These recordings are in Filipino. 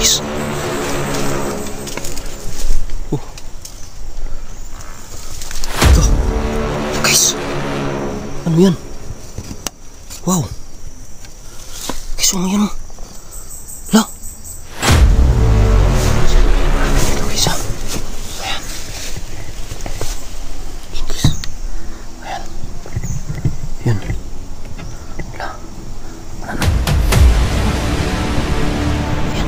guys. Ito. Guys. Ano yan? Wow. Guys, ano yan? La. Ito guys, Ayan. Guys. Ayan. Yan. La. Ano? Ayan.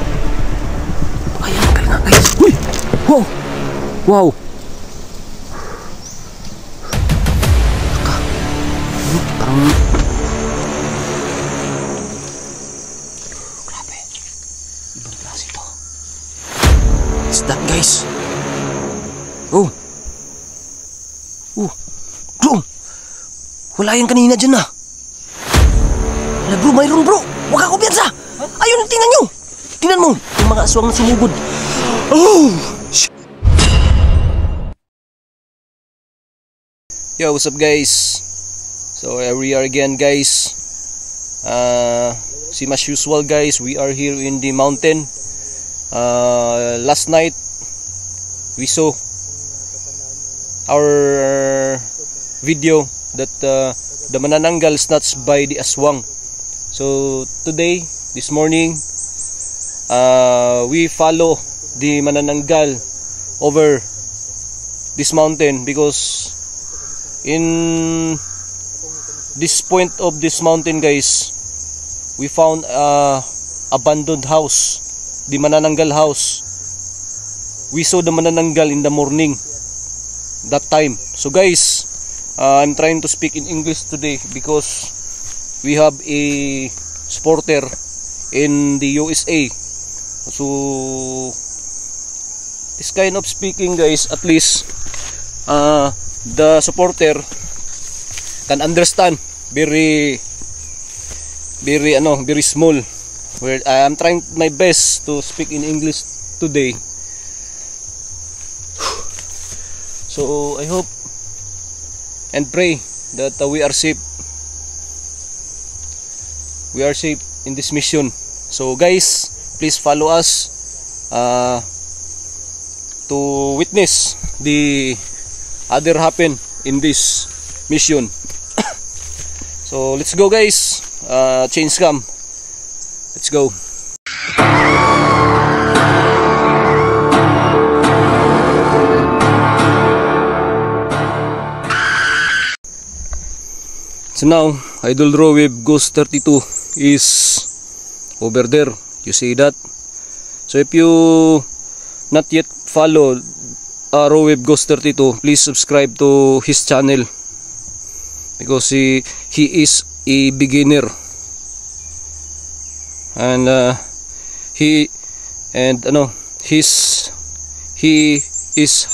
Ayan, galing nga guys. Uy! Wow! Wow! Parang grabe. Ibang klase ito. What's that guys? Oh. Bro. Wala yan kanina dyan na. Wala bro, mayroon bro. Huwag ka kumpiyansa. Ayun, tingnan nyo. Tingnan mo. Yung mga aswang na sumugod. Oh. Yo, what's up guys? So we are again guys. Same as usual guys, we are here in the mountain. Last night we saw our video that the manananggal snatched by the aswang. So today, this morning, we follow the manananggal over this mountain because in this point of this mountain guys, we found a abandoned house, the manananggal house. We saw the manananggal in the morning that time. So guys, I'm trying to speak in English today because we have a supporter in the USA. So this kind of speaking guys, at least the supporter can understand very small. Where I am trying my best to speak in English today. So I hope and pray that we are safe. We are safe in this mission. So guys, please follow us to witness the other happen in this mission. So let's go guys. Change cam. Let's go. So now, Idol Rowave Ghost 32 is over there. You see that? So if you not yet follow Rowave Ghost 32, please subscribe to his channel because he is a beginner, and he is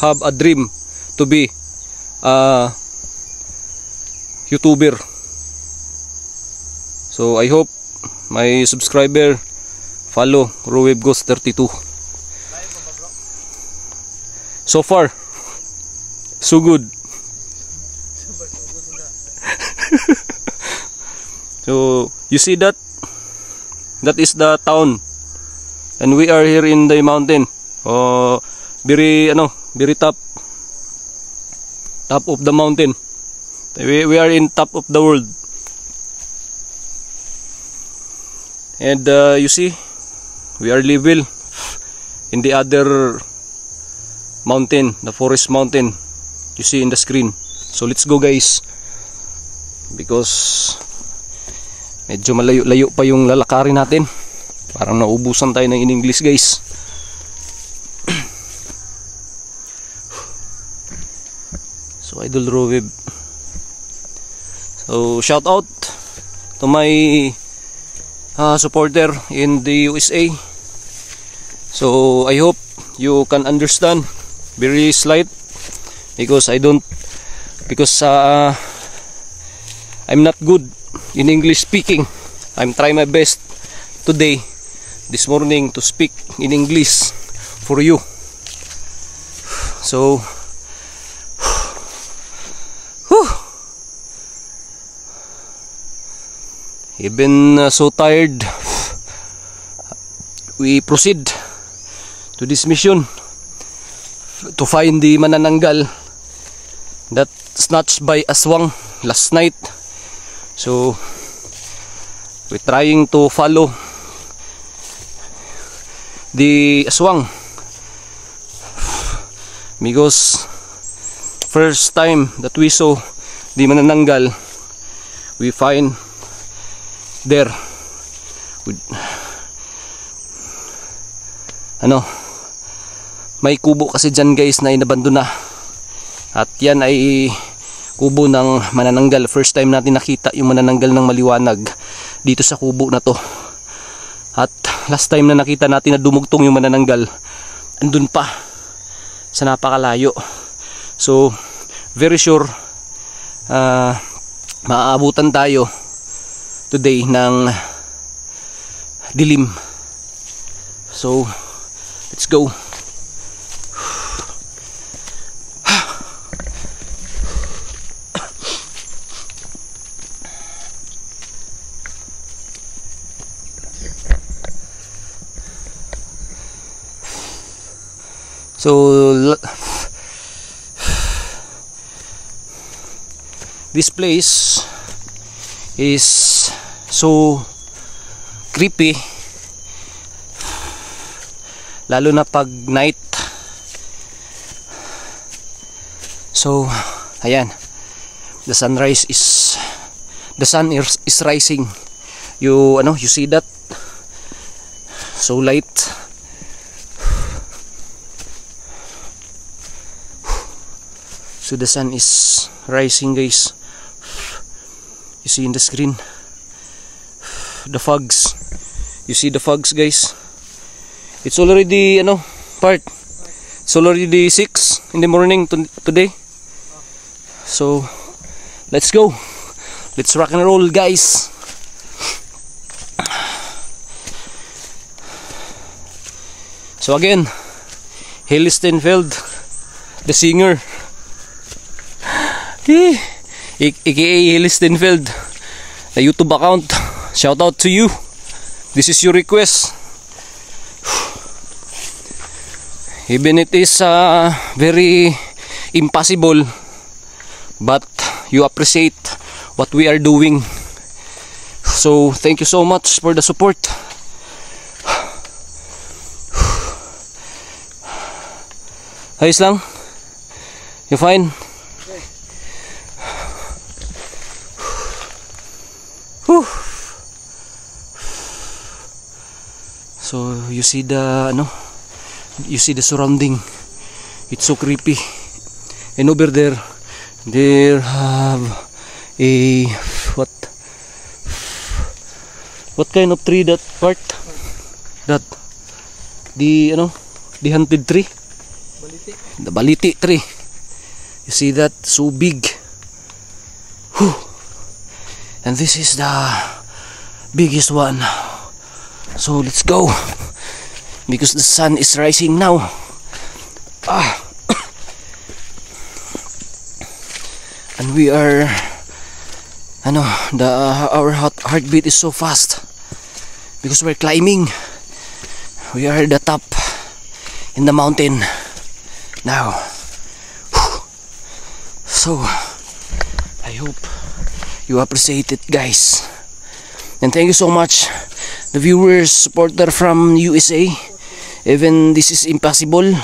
have a dream to be a YouTuber. So I hope my subscriber follow Rowave Ghost 32. So far, so good. So you see that? That is the town, and we are here in the mountain. Very top of the mountain. We are in top of the world. And you see, we are level in the other mountain, the forest mountain. You see in the screen. So let's go guys, because medyo malayo-layo pa yung lalakarin natin. Parang naubusan tayo ng in-English guys. So Idol Rowave. So shout out to my supporter in the USA. So I hope you can understand very slight because I'm not good in English speaking. I'm trying my best today, this morning, to speak in English for you. So even so tired, we proceed to this mission to find the manananggal that snatched by aswang last night. So we're trying to follow the aswang because first time that we saw the manananggal, we find there with may kubo kasi dyan guys na inabando na, at yan ay kubo ng manananggal. First time natin nakita yung manananggal ng maliwanag dito sa kubo na to, at last time na nakita natin na dumugtong yung manananggal, andun pa sa napakalayo. So very sure maaabutan tayo today ng dilim. So let's go. So this place is so creepy, lalo na pag night. So ayan, the sun is rising. You see that? So light. So the sun is rising guys. You see in the screen the fogs. You see the fogs guys. It's already it's already 6 in the morning today. So let's go. Let's rock and roll guys. So again, Haley Steinfeld, the singer, aka Haley Steinfeld, the YouTube account. Shout out to you. This is your request. Even it is very impossible, but you appreciate what we are doing. So thank you so much for the support. Ayos lang? You fine? Whew. So you see the surrounding. It's so creepy. And over there have a what kind of tree that part? That the haunted tree? The baliti tree. You see that? So big. Whew. And this is the biggest one. So let's go, because the sun is rising now. And we are our heartbeat is so fast because we're climbing. We are at the top in the mountain now. So I hope you appreciate it guys, and thank you so much the viewers, supporter from USA. Even this is impossible,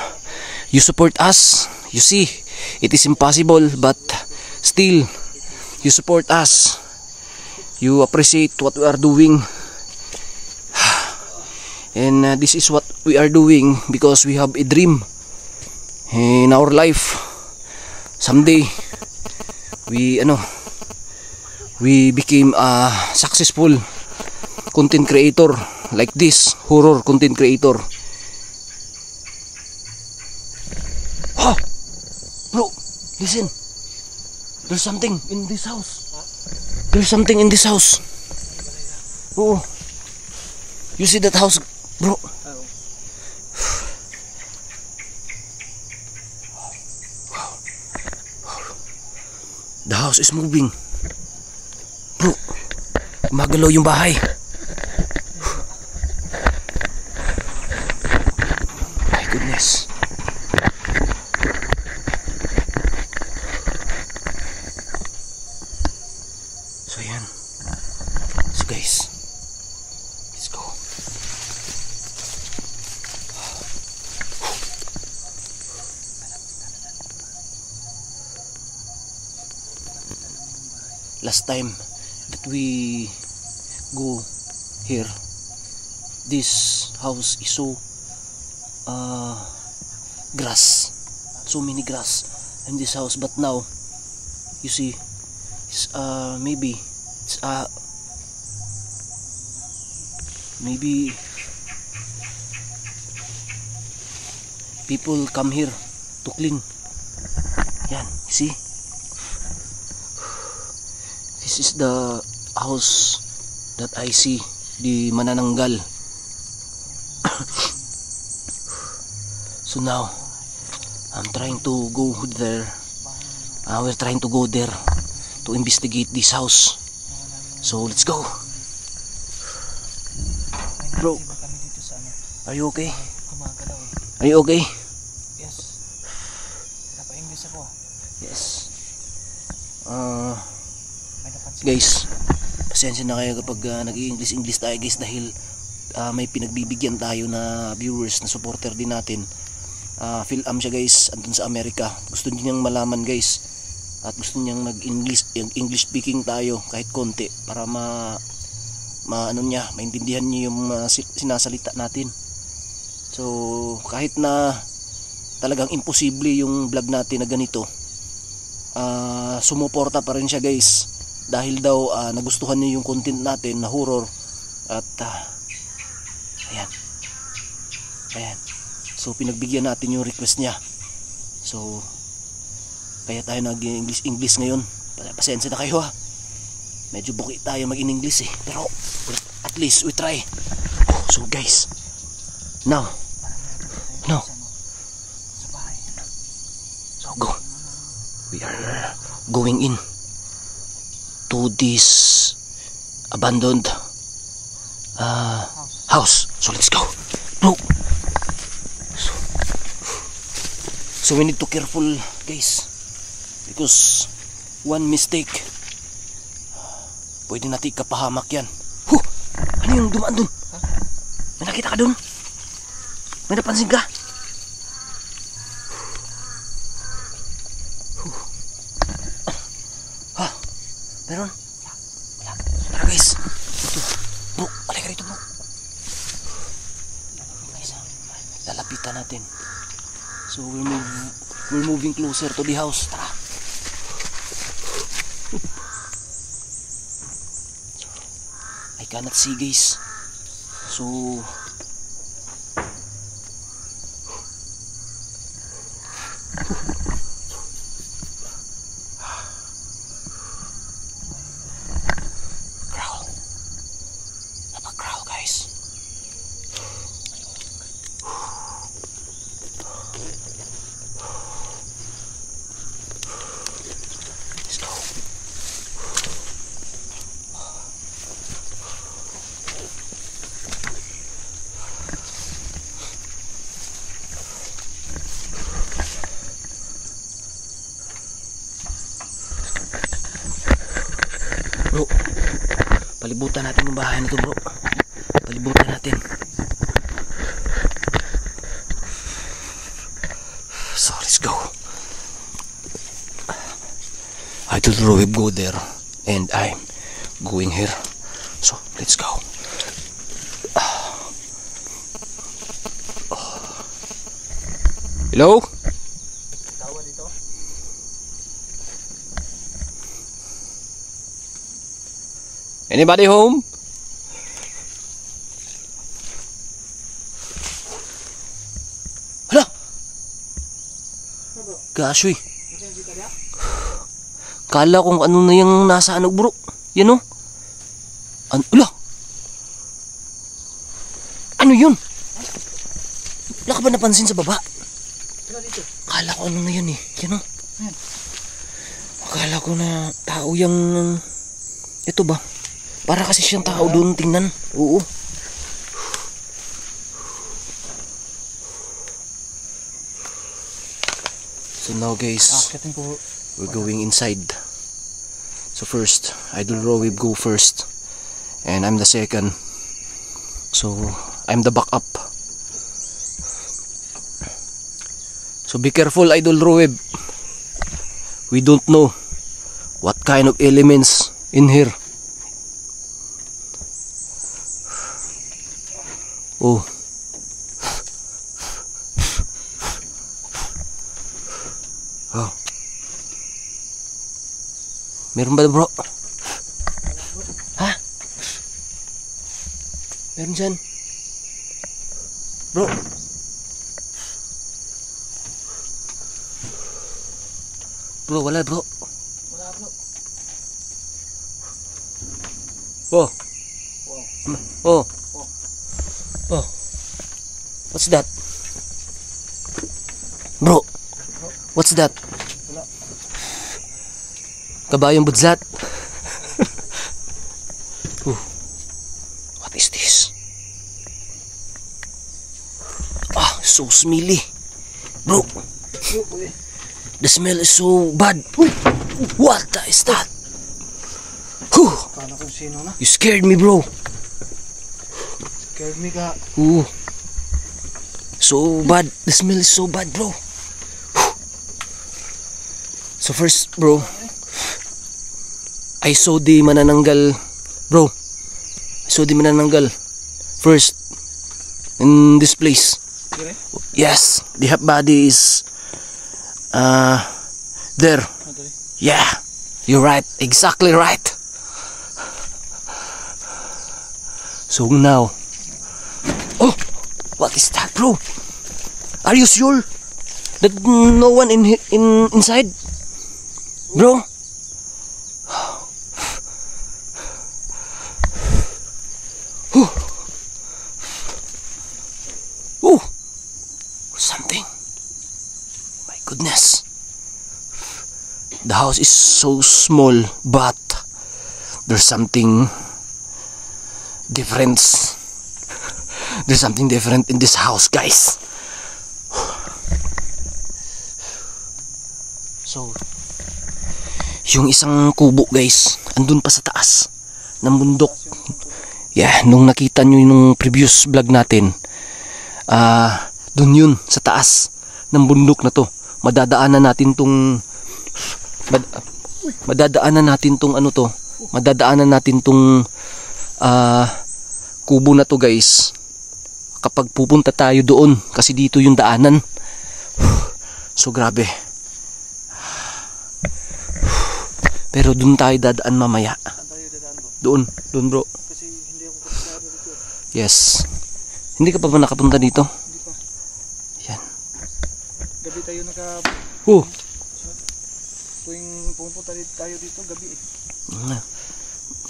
you support us. You see, it is impossible, but still you support us. You appreciate what we are doing, and this is what we are doing because we have a dream in our life. Someday we became a successful content creator like this, horror content creator. Oh, bro, listen. There's something in this house. There's something in this house. Oh, you see that house, bro? The house is moving. Bro, magalaw yung bahay. My goodness. So yan. So guys, let's go. Last time that we go here, this house is so grass, so many grass in this house, but now you see it's, maybe people come here to clean. Yan, see, this is the house that I see, the manananggal. So now I'm trying to go there. We're trying to go there to investigate this house. So let's go. Bro, are you okay? Are you okay? Yes. Napa-English ako. Yes. Guys, pasensya na kayo kapag nag-i-English tayo guys, dahil may pinagbibigyan tayo na viewers, na supporter din natin. Phil-am siya guys, andun sa Amerika. Gusto niyang malaman guys, at gusto niyang English speaking tayo kahit konti, para maintindihan niyo yung sinasalita natin. So kahit na talagang imposible yung vlog natin na ganito, sumuporta pa rin siya guys, dahil daw nagustuhan niya yung content natin na horror. At ayan, so pinagbigyan natin yung request niya. So kaya tayo nag-English ngayon. Pasensya na kayo ha, medyo buki tayo mag-in-English pero at least we try. So guys, now so go, we are going in to this abandoned house. So let's go, bro. So we need to careful guys, because one mistake pwede natin kapahamak yan. Ano yung dumaan dun? May nakita ka dun? May napansin ka? Meron? Wala. Tara guys, ito bro, alay ka rito bro. Guys, lalapitan natin. So we're moving closer to the house. Tara. I cannot see guys. So growl guys. Let's go. Bro, palibutan natin yung bahay nito bro. Palibutan natin. So let's go. I told Rohib go there, and I'm going here. So let's go. Hello? Tawa dito? Anybody home? Hala! Gasoy. Kala kung ano na yung nasa anog bro. Yan o. Ula! Ano yun? Wala ka ba napansin sa baba? Kala ko ano na yan Yan o. Akala ko na tao yung... Ito ba? Para kasi siyang tao doon, tingnan. Oo. So now guys, Akitin ko. we're going inside. So first, Idol Roib go first. And I'm the second. So I'm the backup. So be careful, Idol Roib. We don't know what kind of elements in here. Oh. Oh. Meron ba, bro? Ha? Meron dyan? Bro? Bro, wala, bro. Wala bro. Oh. Wow. Oh. Oh. What's that? Bro. What's that? Wala. Kabayong budzat. What is this? Ah, so smelly. Bro, the smell is so bad. What is that? Whew, Kala ko sino na. you scared me, bro. Scared me ka. Ooh. So bad. The smell is so bad, bro. Whew. So first, bro, I saw the manananggal, bro. I saw the manananggal first in this place. Dire? Yes, the half body is there. Dire. Yeah, you're right. Exactly right. So now, oh, what is that, bro? Are you sure that no one inside, bro? Ooh, something. My goodness. The house is so small, but there's something different. There's something different in this house, guys. So, yung isang kubo, guys, andun pa sa taas ng bundok. Yeah, nung nakita nyo yung previous vlog natin, dun yun sa taas ng bundok na to. Madadaanan natin tong kubo na to, guys, kapag pupunta tayo doon, kasi dito yung daanan. So grabe. Pero doon tayo dadaan mamaya. Saan tayo dadaan bro? Doon bro. Kasi hindi ako kapasado dito. Yes. Hindi ka pa ba nakapunta dito? Hindi pa. Yan. Gabi tayo Oh. tuwing pumunta tayo dito, gabi eh.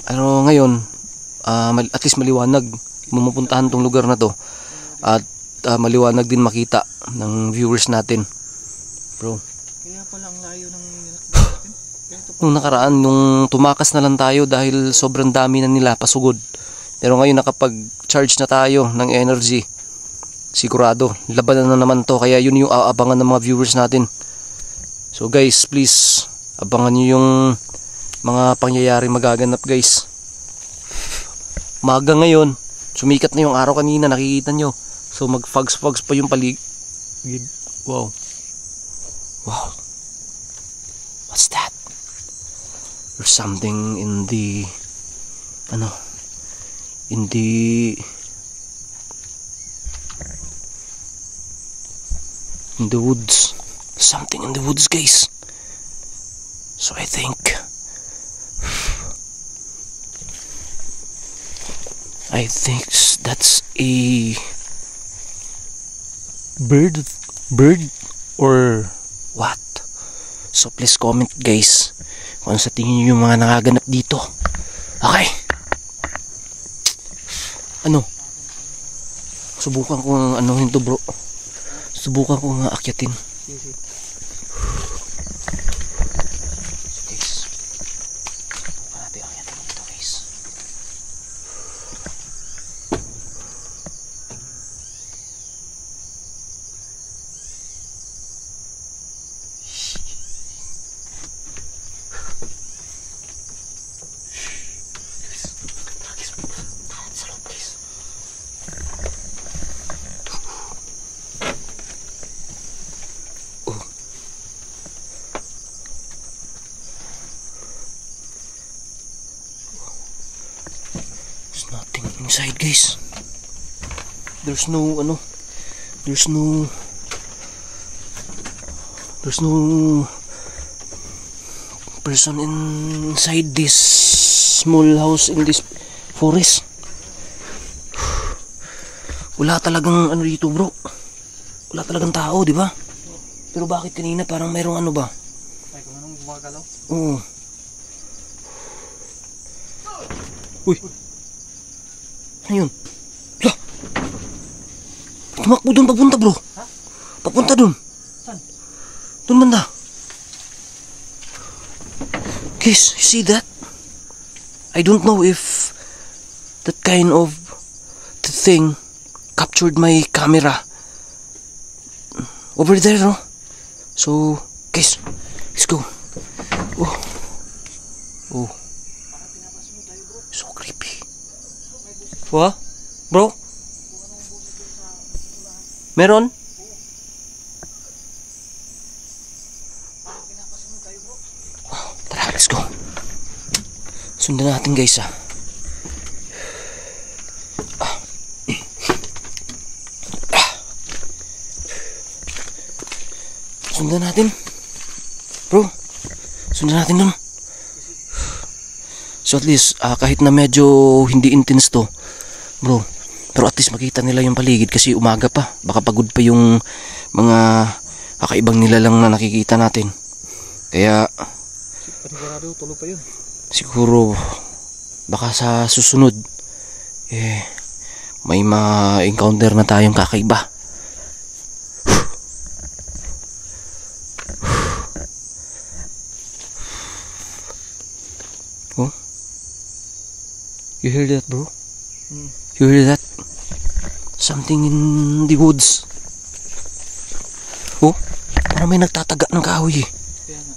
Pero ngayon, at least maliwanag mapuntahan tong lugar na to. At maliwanag din makita ng viewers natin. Bro. Kaya pala ang layo ng nilakbay natin. Nung nakaraan, nung tumakas na lang tayo dahil sobrang dami na nila pasugod. Pero ngayon nakapag-charge na tayo ng energy. Sigurado, labanan na naman to. Kaya yun yung aabangan ng mga viewers natin. So guys, please, abangan nyo yung mga pangyayari magaganap, guys. Maga ngayon, sumikat na yung araw kanina, nakikita nyo. So mag-fogs pa yung paligid. Wow. Wow. What's that? There's something in the woods. Something in the woods, guys. So I think that's a bird or what? So please comment, guys, kung sa tingin nyo yung mga nakaganap dito. Okay. Ano? Subukan ko ng anuhin to, bro. Subukan ko nga akyatin. Sige. So guys, subukan natin akyatin dito, guys. inside, guys. There's no there's no person inside this small house in this forest. Wala talagang ano dito, bro. Wala talagang tao, di ba? Pero bakit kanina parang mayroong ano ba? Ay, kung anong gumagalaw? Oo. Uy. Ano yun? Hala. Tumakbo dun papunta, bro. Ha? Papunta dun. Saan? Dun banda. Guys, you see that? I don't know if that kind of the thing captured my camera over there, no? So, guys, let's go. Oh. Oh. So creepy. What? Bro? Meron? Tara, let's go. Sundan natin, guys, ah. Sundan natin. Bro, sundan natin dun. So at least, kahit na medyo hindi intense to, bro, pero at least makita nila yung paligid kasi umaga pa. Baka pagod pa yung mga kakaibang nilalang na nakikita natin. Kaya, Panigurado, tulog pa yun. siguro, baka sa susunod, may ma-encounter na tayong kakaiba. Oh? You hear that, bro? You hear that? Something in the woods. Oh, parang may nagtataga ng kahoy eh. Kaya nga.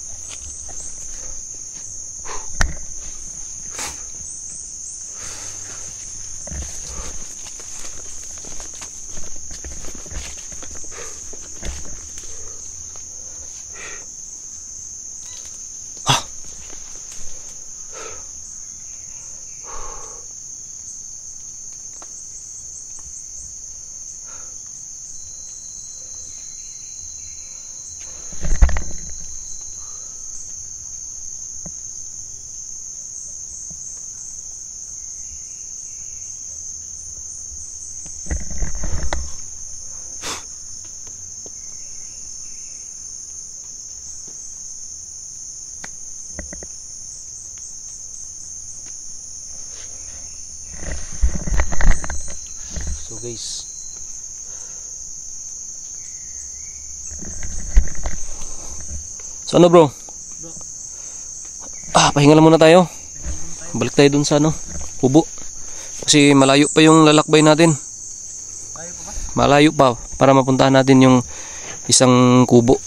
So guys, so ano, bro? Pahinga lang muna tayo. Balik tayo dun sa kubo. Kasi malayo pa yung lalakbay natin. Malayo pa para mapuntahan natin yung isang kubo.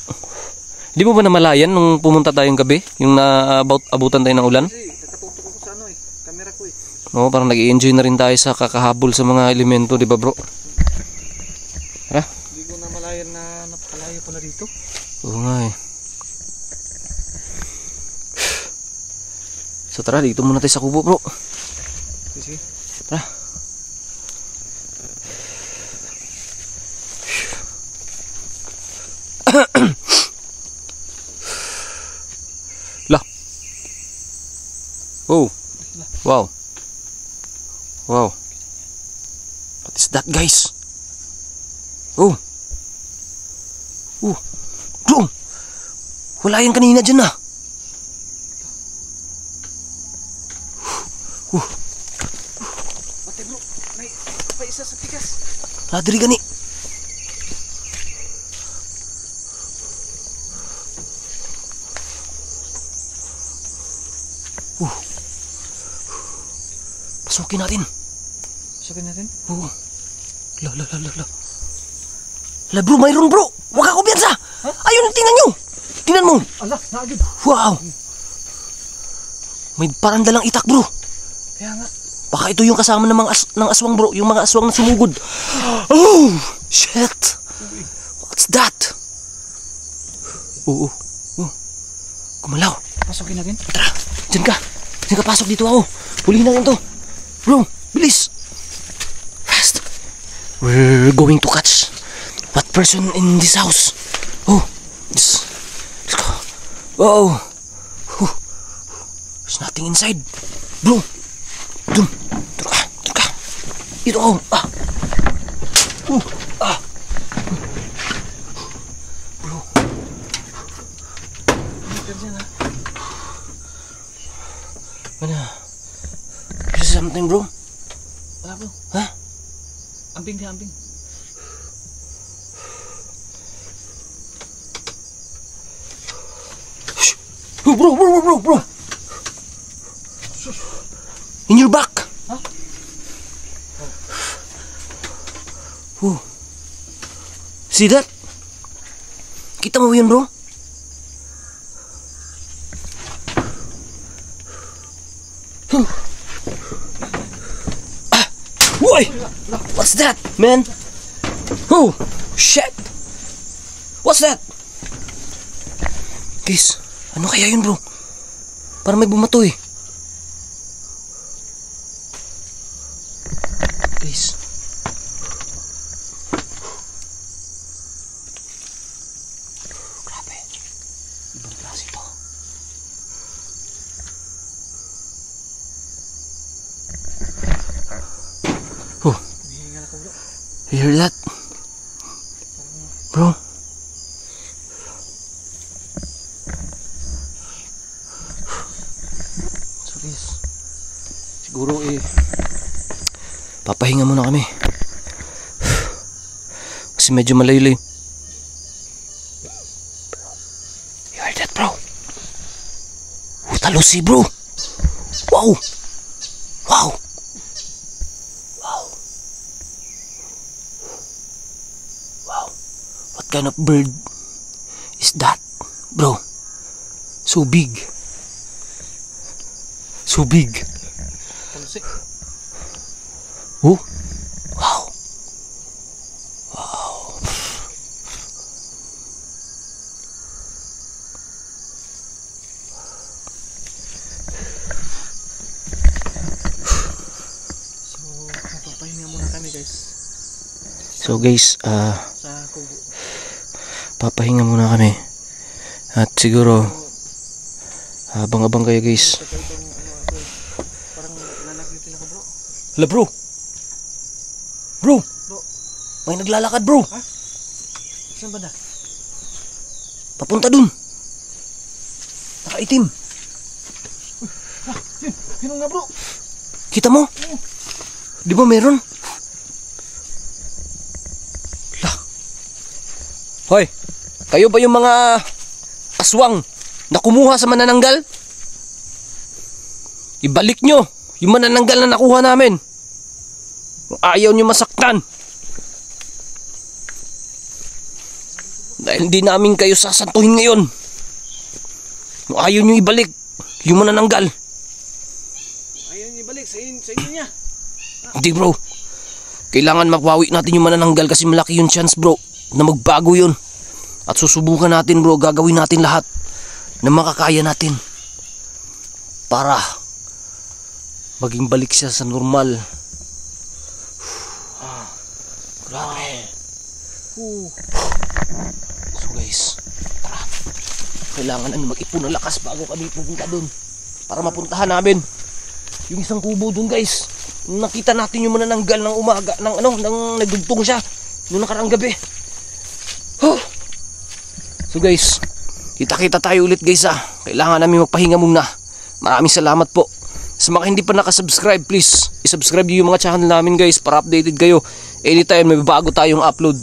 Hindi mo ba namalayan nung pumunta tayong gabi? Yung abutan tayo ng ulan? Kasi nakatutok ako sa camera ko eh. Oo, parang nag-i-enjoy na rin tayo sa kakahabol sa mga elemento, di ba, bro? Tara. Hindi ko na malayan na napakalayo pala dito. Oo nga eh. So tara, dito muna tayo sa kubo, bro. Sige. Tara. Lah. Oh. Wow. Wow. What is that, guys? Oh. Oh. Bro. Wala yan kanina dyan ah. Pati bro, may isa sa tigas. Ladri gani. Pasukin natin. Pasukin natin? Oo. La bro, mayroon bro. Huwag ka kumpiyansa. Huh? Ayun, tingnan nyo. Tingnan mo. Ala, naagid. Wow. May parang dalang itak, bro. Kaya nga. Baka ito yung kasama ng ng aswang, bro. Yung mga aswang na sumugod. Oh, shit. What's that? Oo. Oh. Gumalaw. Pasukin natin? Tara, dyan ka. Dyan ka, pasok dito ako. Hulihin natin to. Bro, bilis. We're going to catch what person in this house. Oh, let's go. Whoa. There's nothing inside. Bro. Dun. Dun ka. Ito ako. Bro. Mana? There's something, bro. Wala bro. Ha? Amping dia amping. Oh, bro. In your back. Huh? Oh. See that? Kita mo yun, bro? Boy! What's that, man? Oh, shit! What's that? Guys, ano kaya yun, bro? Parang may bumato eh. Guys. Grabe. Ibang klase ito. Oh. You hear that? Bro? So guys, siguro papahinga muna kami kasi medyo malayo. You heard that, bro? Talusi, bro. Wow. What kind of bird is that, bro? So big. Talusi. Oh, wow. So, papahinga muna kami guys. So guys, Sa kubo. papahinga muna kami. At siguro abang-abang kayo guys. Parang lalagritin ako bro. Hala, bro. May naglalakad, bro. Ha? Saan ba na? Papunta dun. Nakaitim. Yun nga bro. Kita mo? Di ba meron? Lah. Hoy, kayo ba yung mga aswang na kumuha sa manananggal? Ibalik nyo yung manananggal na nakuha namin. Ayaw nyo masaktan. Dahil hindi namin kayo sasantuhin ngayon. Ayaw nyo ibalik yung manananggal. Ayaw niya balik sa inyo niya. Hindi, bro. Kailangan mapawi natin yung manananggal kasi malaki yung chance, bro, na magbago yun. At susubukan natin, bro, gagawin natin lahat na makakaya natin para maging balik siya sa normal. Grabe. So guys, tara. Kailangan namin mag-ipon ng lakas bago kami pupunta dun para mapuntahan namin yung isang kubo dun, guys. Nakita natin yung manananggal ng umaga, ng nagdugtong siya nung nakarang gabi. So guys, kita-kita tayo ulit, guys. Kailangan namin magpahinga muna. Maraming salamat po. Sa mga hindi pa nakasubscribe, please isubscribe yung mga channel namin, guys, para updated kayo anytime may bago tayong upload.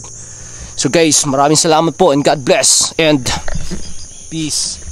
So guys, maraming salamat po and God bless and peace.